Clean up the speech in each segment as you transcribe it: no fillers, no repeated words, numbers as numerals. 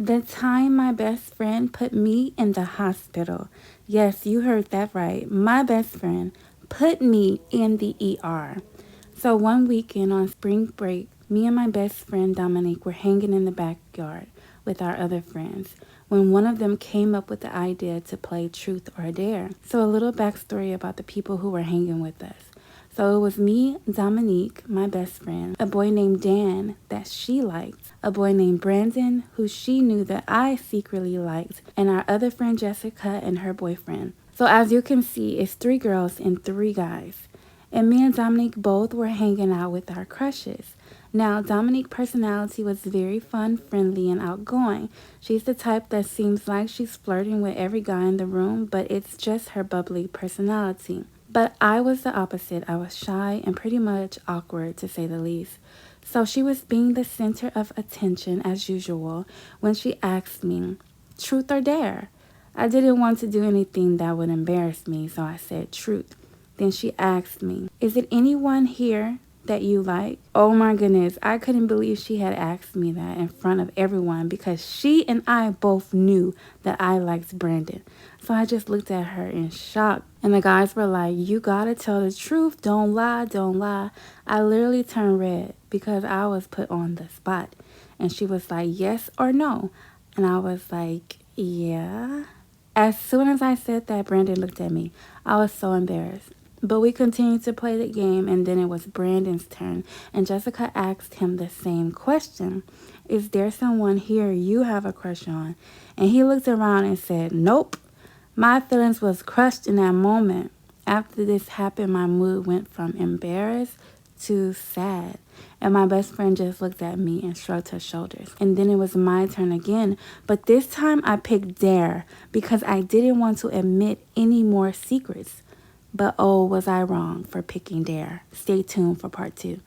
The time my best friend put me in the hospital. Yes, you heard that right. My best friend put me in the ER. So one weekend on spring break, me and my best friend Dominique were hanging in the backyard with our other friends when one of them came up with the idea to play truth or dare. So a little backstory about the people who were hanging with us. So it was me, Dominique, my best friend, a boy named Dan that she liked, a boy named Brandon who she knew that I secretly liked, and our other friend Jessica and her boyfriend. So as you can see, it's 3 girls and 3 guys. And me and Dominique both were hanging out with our crushes. Now, Dominique's personality was very fun, friendly, and outgoing. She's the type that seems like she's flirting with every guy in the room, but it's just her bubbly personality. But I was the opposite. I was shy and pretty much awkward, to say the least. So she was being the center of attention as usual when she asked me, truth or dare? I didn't want to do anything that would embarrass me, so I said truth. Then she asked me, is it anyone here that you like? Oh my goodness, I couldn't believe she had asked me that in front of everyone because she and I both knew that I liked Brandon. So I just looked at her in shock. And the guys were like, you gotta tell the truth. Don't lie, don't lie. I literally turned red because I was put on the spot. And she was like, yes or no? And I was like, yeah. As soon as I said that, Brandon looked at me. I was so embarrassed. But we continued to play the game, and then it was Brandon's turn, and Jessica asked him the same question. Is there someone here you have a crush on? And he looked around and said, nope. My feelings was crushed in that moment. After this happened, my mood went from embarrassed to sad. And my best friend just looked at me and shrugged her shoulders. And then it was my turn again. But this time I picked dare because I didn't want to admit any more secrets. But oh, was I wrong for picking dare. Stay tuned for part 2.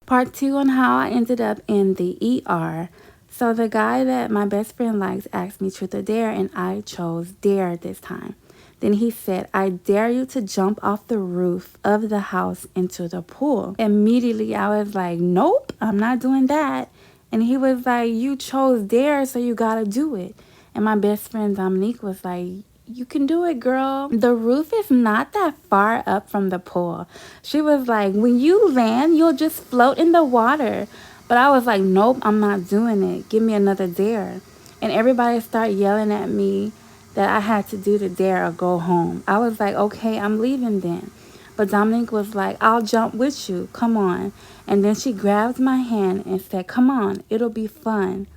Part 2 on how I ended up in the ER. So the guy that my best friend likes asked me truth or dare, and I chose dare this time. Then he said, I dare you to jump off the roof of the house into the pool. Immediately I was like, nope, I'm not doing that. And he was like, you chose dare, so you gotta do it. And my best friend Dominique was like, you can do it, girl. The roof is not that far up from the pool. She was like, when you land, you'll just float in the water. But I was like, nope, I'm not doing it. Give me another dare. And everybody started yelling at me that I had to do the dare or go home. I was like, okay, I'm leaving then. But Dominique was like, I'll jump with you. Come on. And then she grabbed my hand and said, come on, it'll be fun.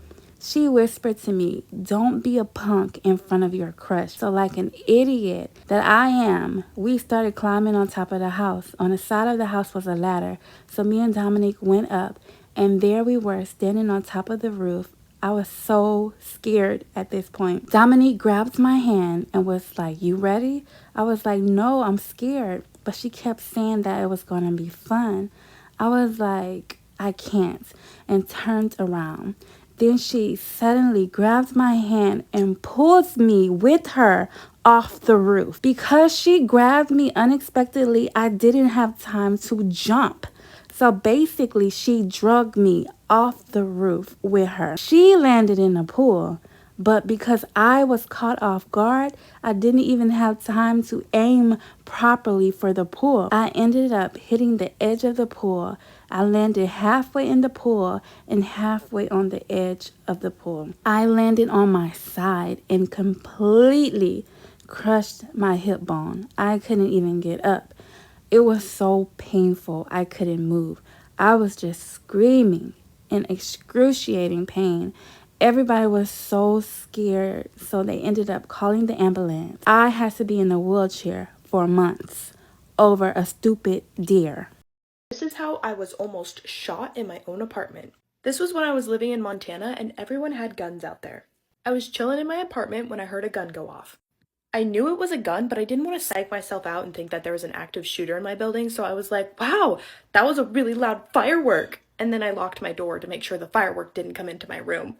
She whispered to me, don't be a punk in front of your crush. So like an idiot that I am, we started climbing on top of the house. On the side of the house was a ladder. So me and Dominique went up, and there we were standing on top of the roof. I was so scared at this point. Dominique grabbed my hand and was like, you ready? I was like, no, I'm scared. But she kept saying that it was going to be fun. I was like, I can't, and turned around. Then she suddenly grabbed my hand and pulled me with her off the roof. Because she grabbed me unexpectedly, I didn't have time to jump. So basically, she dragged me off the roof with her. She landed in the pool, but because I was caught off guard, I didn't even have time to aim properly for the pool. I ended up hitting the edge of the pool. I landed halfway in the pool and halfway on the edge of the pool. I landed on my side and completely crushed my hip bone. I couldn't even get up. It was so painful, I couldn't move. I was just screaming in excruciating pain. Everybody was so scared, so they ended up calling the ambulance. I had to be in a wheelchair for months over a stupid deer. This is how I was almost shot in my own apartment. This was when I was living in Montana and everyone had guns out there. I was chilling in my apartment when I heard a gun go off. I knew it was a gun, but I didn't want to psych myself out and think that there was an active shooter in my building, so I was like, wow, that was a really loud firework. And then I locked my door to make sure the firework didn't come into my room.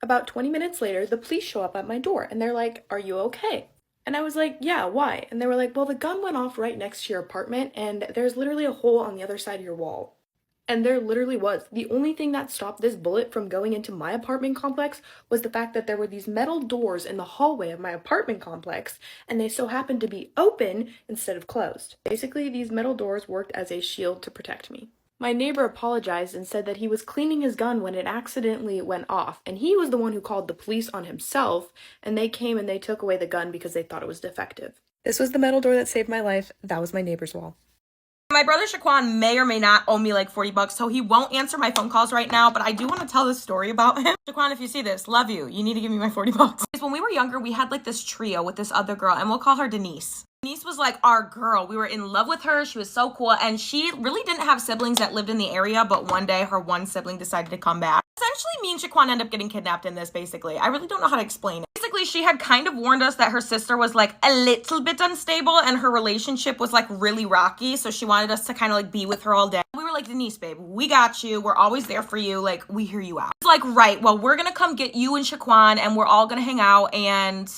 About 20 minutes later, the police show up at my door and they're like, are you okay? And I was like, yeah, why? And they were like, well, the gun went off right next to your apartment and there's literally a hole on the other side of your wall. And there literally was. The only thing that stopped this bullet from going into my apartment complex was the fact that there were these metal doors in the hallway of my apartment complex, and they so happened to be open instead of closed. Basically, these metal doors worked as a shield to protect me. My neighbor apologized and said that he was cleaning his gun when it accidentally went off, and he was the one who called the police on himself, and they came and they took away the gun because they thought it was defective. This was the metal door that saved my life. That was my neighbor's wall. My brother Shaquan may or may not owe me like $40, so he won't answer my phone calls right now, but I do want to tell this story about him. Shaquan, if you see this, love you. You need to give me my $40. When we were younger, we had like this trio with this other girl, and we'll call her Denise. Denise was like our girl. We were in love with her. She was so cool, and she really didn't have siblings that lived in the area, but one day her one sibling decided to come back. Essentially, me and Shaquan end up getting kidnapped in this, basically. I really don't know how to explain it. Basically, she had kind of warned us that her sister was like a little bit unstable and her relationship was like really rocky, so she wanted us to kind of like be with her all day. We were like, Denise, babe, we got you. We're always there for you. Like, we hear you out. It's like, right, well, we're gonna come get you and Shaquan, and we're all gonna hang out, and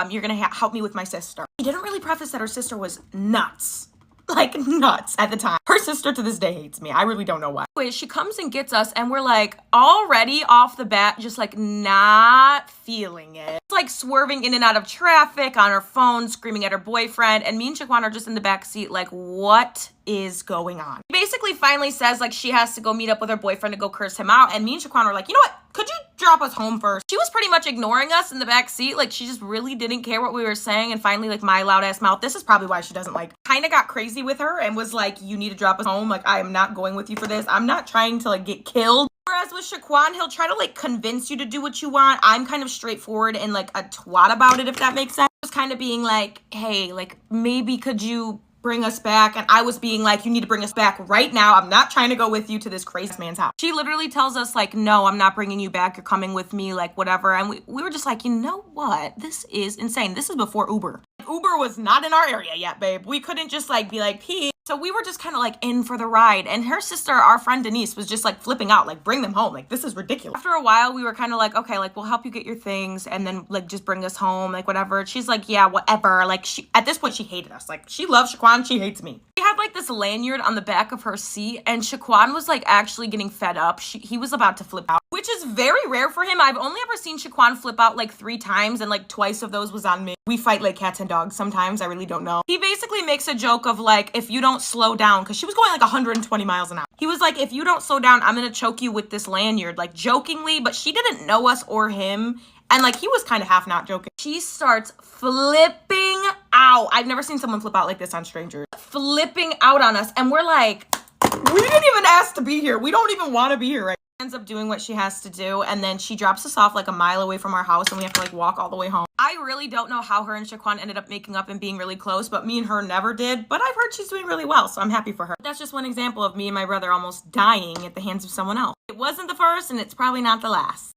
you're gonna help me with my sister. She didn't really preface that her sister was nuts. Like, nuts at the time. Her sister to this day hates me. I really don't know why. Anyway, she comes and gets us, and we're like already off the bat just like not feeling it. It's like swerving in and out of traffic on her phone, screaming at her boyfriend, and me and Shaquan are just in the back seat like, what is going on? She basically finally says like she has to go meet up with her boyfriend to go curse him out, and me and Shaquan are like, you know what? Could you drop us home first? She was pretty much ignoring us in the back seat. Like, she just really didn't care what we were saying. And finally, like, my loud ass mouth, this is probably why she doesn't like, kind of got crazy with her and was like, you need to drop us home. Like, I am not going with you for this. I'm not trying to like get killed. Whereas with Shaquan, he'll try to like convince you to do what you want. I'm kind of straightforward and like a twat about it, if that makes sense. Just kind of being like, hey, like, maybe could you bring us back? And I was being like, you need to bring us back right now. I'm not trying to go with you to this crazy man's house. She literally tells us like, no, I'm not bringing you back. You're coming with me, like whatever. And we were just like, you know what? This is insane. This is before Uber. Uber was not in our area yet, babe. We couldn't just like be like, pee. So we were just kind of like in for the ride. And her sister, our friend Denise, was just like flipping out, like, bring them home. Like, this is ridiculous. After a while, we were kind of like, okay, like, we'll help you get your things and then like just bring us home, like whatever. She's like, yeah, whatever. Like, at this point, she hated us. Like, she loves Shaquan. She hates me. She had like this lanyard on the back of her seat, and Shaquan was like actually getting fed up. He was about to flip out, which is very rare for him. I've only ever seen Shaquan flip out like 3 times, and like twice of those was on me. We fight like cats and dogs sometimes. I really don't know. He basically makes a joke of like, if you don't slow down, because she was going like 120 miles an hour. He was like, if you don't slow down, I'm gonna choke you with this lanyard, like jokingly, but she didn't know us or him. And like, he was kind of half not joking. She starts flipping out. I've never seen someone flip out like this on strangers. Flipping out on us. And we're like, we didn't even ask to be here. We don't even want to be here, right? Ends up doing what she has to do, and then she drops us off like a mile away from our house, and we have to like walk all the way home. I really don't know how her and Shaquan ended up making up and being really close, but me and her never did. But I've heard she's doing really well, so I'm happy for her. That's just one example of me and my brother almost dying at the hands of someone else. It wasn't the first, and it's probably not the last.